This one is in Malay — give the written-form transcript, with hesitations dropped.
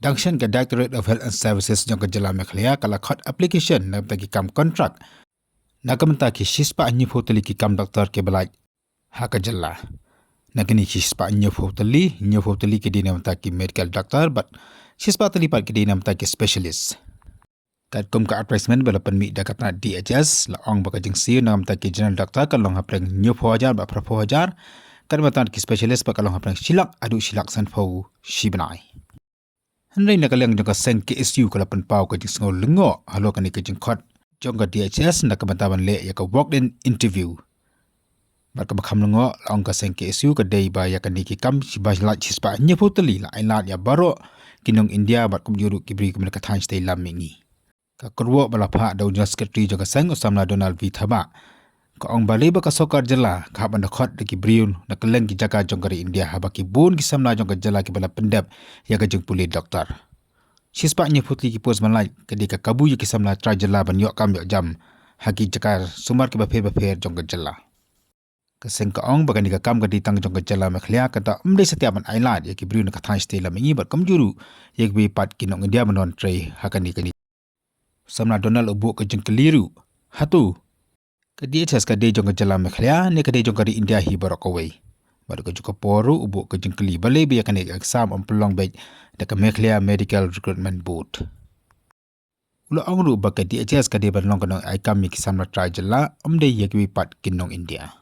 Dangshan ke Directorate of Health and Services jong ke jela Meghalaya kala khot application na bagi kam kontrak. Na kamenta ki shispa anyi photali ki kam doktor ke balai ha ka jela. Na kini shispa anyi photali ki dina menta ki medical doctor but shispa tali pat ki dina menta ki specialist. Kat kum ka advertisement bala penmi da katna DHS la ong baka jingsi na menta ki general doctor kalong hapreng nyu phojar ba phojar kan menta ki specialist ba kalong hapreng silak adu silak san phau shibanai. Henry na kaleng jong ka seng ke SU kala pen pau ka jing ngol lengo halo kan ke jing khot jong ka DHS na ka menta ban le ya ka walk in interview. Bar ka bakham lengo ong ka seng ke SU ka dei ba ya kan ki kam ba la shispa nyu photali la ailat ya baro kinong India bar kum juru kibri kum ka than stay lam mingi. Ka kurwo bala pha daw General Secretary jong ka seng Osamla Donald V Thaba ka ong bali ba ka sokar jela ka ban khot de ki briun na keleng ki jaga jong kari India ha ba ki bun ki samla jong ka jela ki bala pendap ya ka jong puli doktor shispa nya putli ki pos malai ka de ka kabu ki samla tra jela ban yo kam yo jam ha ki jakar sumar ki ba phe jong ka jela ka seng ka ong ba ka ni ka kam ka di tang jong ka jela Meghalaya ka ta umde setiap ban ailat ya ki briun ka thai stay la mingi ba kam juru ya ki pat ki nong India manon tre ha ka ni Samla Donald obu ka jeng keliru hatu ka DHS ka de jong ka jela Meghalaya ne ka de jong ka di India hi barok away baru ka juga poru obu ka jeng keli bale bi ka ne exam on pelong bej da ka Meghalaya Medical Recruitment Board ulo angru ba ka DHS ka de ban long ka nong ai kam mi ki samla tra jela umde ye ki pat kinong India